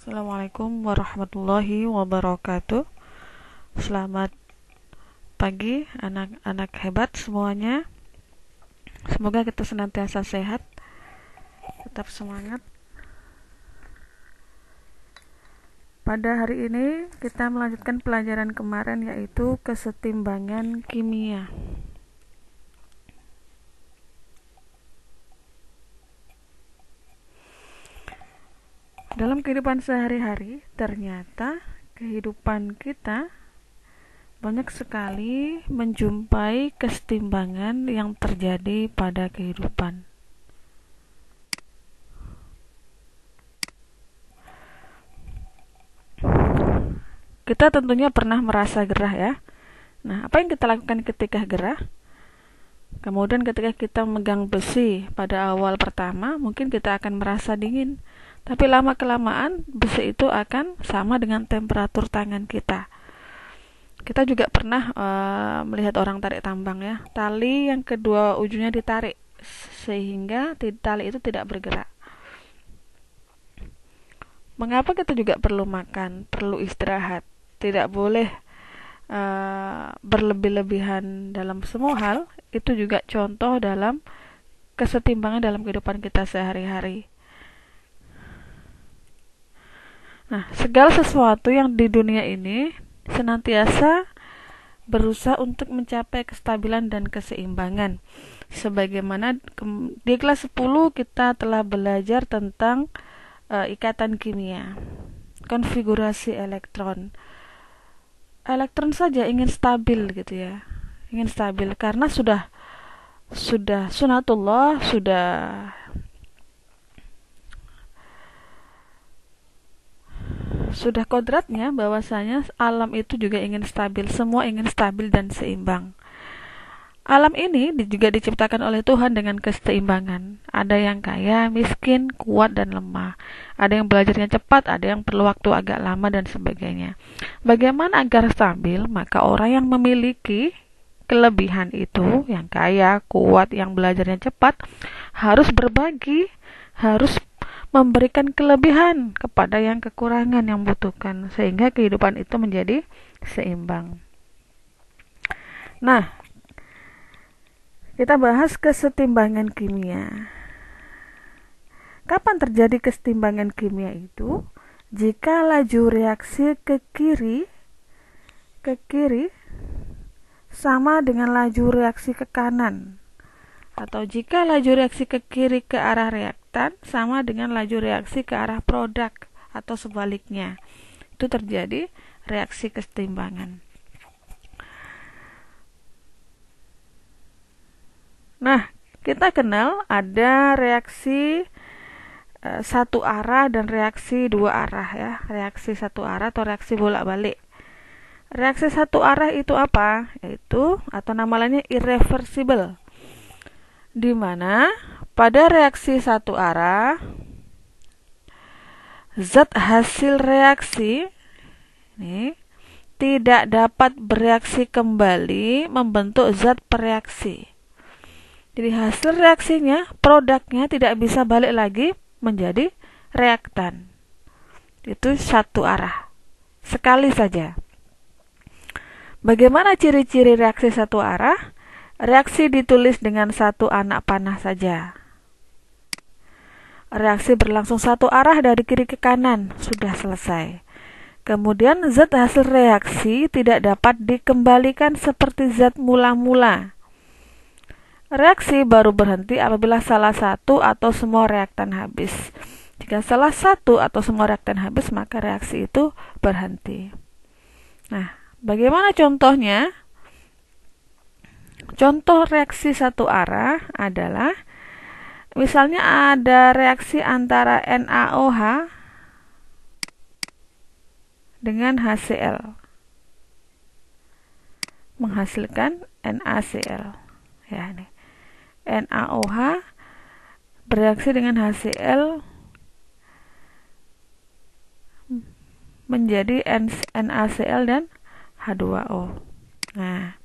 Assalamualaikum warahmatullahi wabarakatuh. Selamat pagi anak-anak hebat semuanya. Semoga kita senantiasa sehat, tetap semangat. Pada hari ini kita melanjutkan pelajaran kemarin, yaitu kesetimbangan kimia. Dalam kehidupan sehari-hari, ternyata kehidupan kita banyak sekali menjumpai kesetimbangan yang terjadi pada kehidupan. Kita tentunya pernah merasa gerah ya. Nah, apa yang kita lakukan ketika gerah? Kemudian ketika kita memegang besi pada awal pertama, mungkin kita akan merasa dingin. Tapi lama-kelamaan besi itu akan sama dengan temperatur tangan kita. Kita juga pernah melihat orang tarik tambang ya. Tali yang kedua ujungnya ditarik sehingga tali itu tidak bergerak. Mengapa kita juga perlu makan, perlu istirahat? Tidak boleh berlebih-lebihan dalam semua hal. Itu juga contoh dalam kesetimbangan dalam kehidupan kita sehari-hari. Nah, segala sesuatu yang di dunia ini senantiasa berusaha untuk mencapai kestabilan dan keseimbangan. Sebagaimana di kelas 10 kita telah belajar tentang ikatan kimia, konfigurasi elektron. Elektron saja ingin stabil gitu ya. Ingin stabil karena sudah sunatullah, sudah kodratnya bahwasanya alam itu juga ingin stabil, semua ingin stabil dan seimbang. Alam ini juga diciptakan oleh Tuhan dengan keseimbangan. Ada yang kaya, miskin, kuat dan lemah. Ada yang belajarnya cepat, ada yang perlu waktu agak lama dan sebagainya. Bagaimana agar stabil? Maka orang yang memiliki kelebihan itu, yang kaya, kuat, yang belajarnya cepat, harus berbagi, harus memberikan kelebihan kepada yang kekurangan, yang membutuhkan, sehingga kehidupan itu menjadi seimbang. Nah, kita bahas kesetimbangan kimia. Kapan terjadi kesetimbangan kimia itu? Jika laju reaksi ke kiri sama dengan laju reaksi ke kanan, atau jika laju reaksi ke kiri ke arah reaktan sama dengan laju reaksi ke arah produk, atau sebaliknya. Itu terjadi reaksi kesetimbangan. Nah, kita kenal ada reaksi satu arah dan reaksi dua arah ya. Reaksi satu arah atau reaksi bolak-balik. Reaksi satu arah itu apa? Yaitu atau nama lainnya irreversible. Di mana pada reaksi satu arah zat hasil reaksi ini tidak dapat bereaksi kembali membentuk zat pereaksi. Jadi hasil reaksinya, produknya tidak bisa balik lagi menjadi reaktan. Itu satu arah, sekali saja. Bagaimana ciri-ciri reaksi satu arah? Reaksi ditulis dengan satu anak panah saja. Reaksi berlangsung satu arah dari kiri ke kanan, sudah selesai. Kemudian zat hasil reaksi tidak dapat dikembalikan seperti zat mula-mula. Reaksi baru berhenti apabila salah satu atau semua reaktan habis. Jika salah satu atau semua reaktan habis, maka reaksi itu berhenti. Nah, bagaimana contohnya? Contoh reaksi satu arah adalah misalnya ada reaksi antara NaOH dengan HCl menghasilkan NaCl. Ya, ini. NaOH bereaksi dengan HCl menjadi NaCl dan H2O. Nah,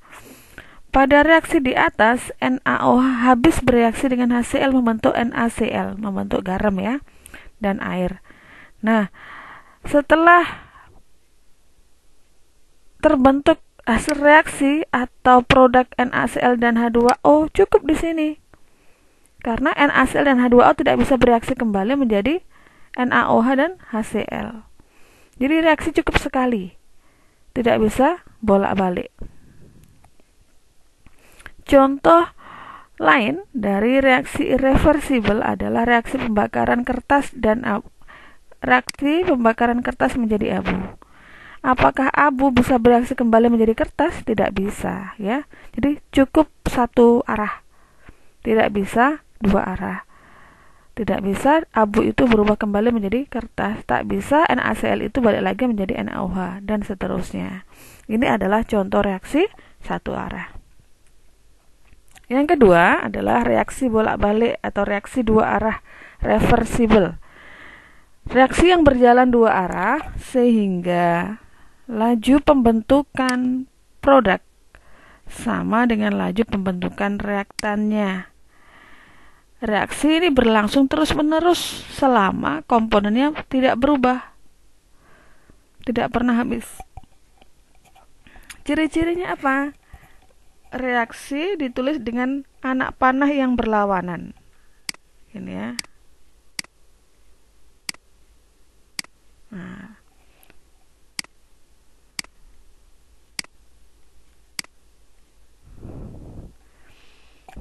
pada reaksi di atas, NaOH habis bereaksi dengan HCl membentuk NaCl, membentuk garam ya, dan air. Nah, Setelah terbentuk hasil reaksi atau produk NaCl dan H2O cukup di sini. Karena NaCl dan H2O tidak bisa bereaksi kembali menjadi NaOH dan HCl. Jadi reaksi cukup sekali. Tidak bisa bolak-balik. Contoh lain dari reaksi irreversibel adalah reaksi pembakaran kertas dan reaksi pembakaran kertas menjadi abu. Apakah abu bisa bereaksi kembali menjadi kertas? Tidak bisa, ya. Jadi cukup satu arah. Tidak bisa dua arah. Tidak bisa abu itu berubah kembali menjadi kertas. Tak bisa NaCl itu balik lagi menjadi NaOH dan seterusnya. Ini adalah contoh reaksi satu arah. Yang kedua adalah reaksi bolak-balik atau reaksi dua arah reversibel. Reaksi yang berjalan dua arah sehingga laju pembentukan produk sama dengan laju pembentukan reaktannya. Reaksi ini berlangsung terus-menerus selama komponennya tidak berubah, tidak pernah habis. Ciri-cirinya apa? Reaksi ditulis dengan anak panah yang berlawanan. Ini ya. Nah.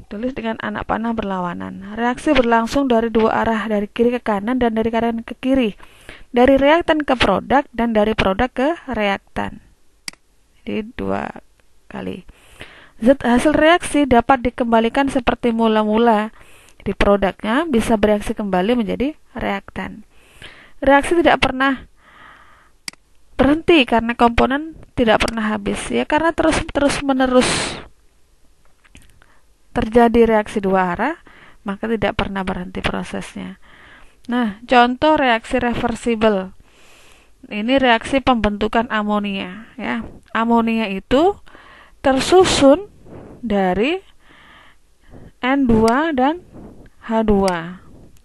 Tulis dengan anak panah berlawanan. Reaksi berlangsung dari dua arah, dari kiri ke kanan dan dari kanan ke kiri. Dari reaktan ke produk dan dari produk ke reaktan. Jadi dua kali. Zat hasil reaksi dapat dikembalikan seperti mula-mula. Di produknya bisa bereaksi kembali menjadi reaktan. Reaksi tidak pernah berhenti karena komponen tidak pernah habis, ya, karena terus-menerus terjadi reaksi dua arah, maka tidak pernah berhenti prosesnya. Nah, contoh reaksi reversibel. Ini reaksi pembentukan amonia, ya. Amonia itu tersusun dari N2 dan H2.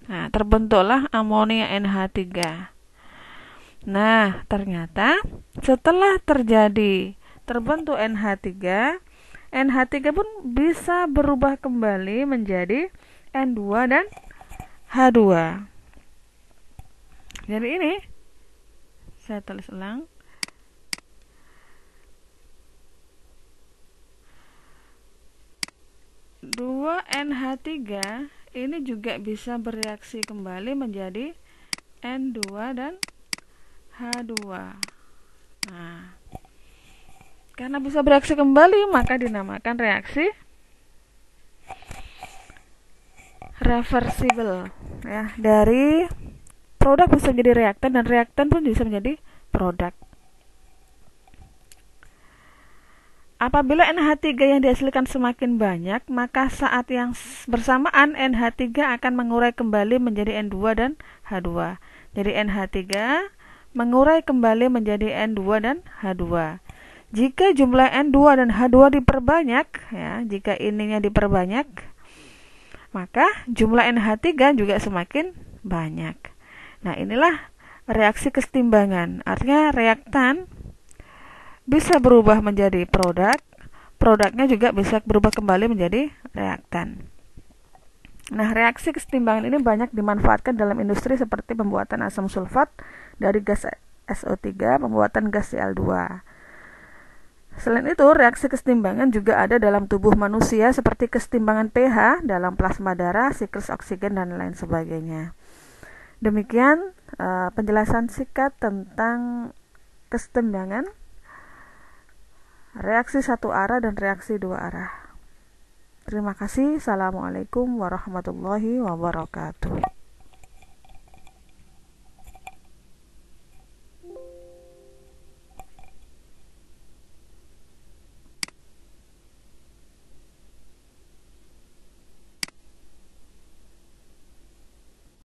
Nah, terbentuklah amonia NH3. Nah, ternyata setelah terbentuk NH3, NH3 pun bisa berubah kembali menjadi N2 dan H2. Jadi ini saya tulis ulang. 2NH3 ini juga bisa bereaksi kembali menjadi N2 dan H2. Nah, karena bisa bereaksi kembali, maka dinamakan reaksi reversibel. Ya, dari produk bisa menjadi reaktan dan reaktan pun bisa menjadi produk. Apabila NH3 yang dihasilkan semakin banyak, maka saat yang bersamaan NH3 akan mengurai kembali menjadi N2 dan H2. Jadi NH3 mengurai kembali menjadi N2 dan H2. Jika jumlah N2 dan H2 diperbanyak, ya, jika ininya diperbanyak, maka jumlah NH3 juga semakin banyak. Nah, inilah reaksi kesetimbangan. Artinya reaktan bisa berubah menjadi produk, produknya juga bisa berubah kembali menjadi reaktan. Nah, reaksi kesetimbangan ini banyak dimanfaatkan dalam industri seperti pembuatan asam sulfat dari gas SO3, pembuatan gas Cl2. Selain itu, reaksi kesetimbangan juga ada dalam tubuh manusia seperti kesetimbangan pH dalam plasma darah, siklus oksigen, dan lain sebagainya. Demikian penjelasan singkat tentang kesetimbangan, reaksi satu arah dan reaksi dua arah. Terima kasih. Assalamualaikum warahmatullahi wabarakatuh.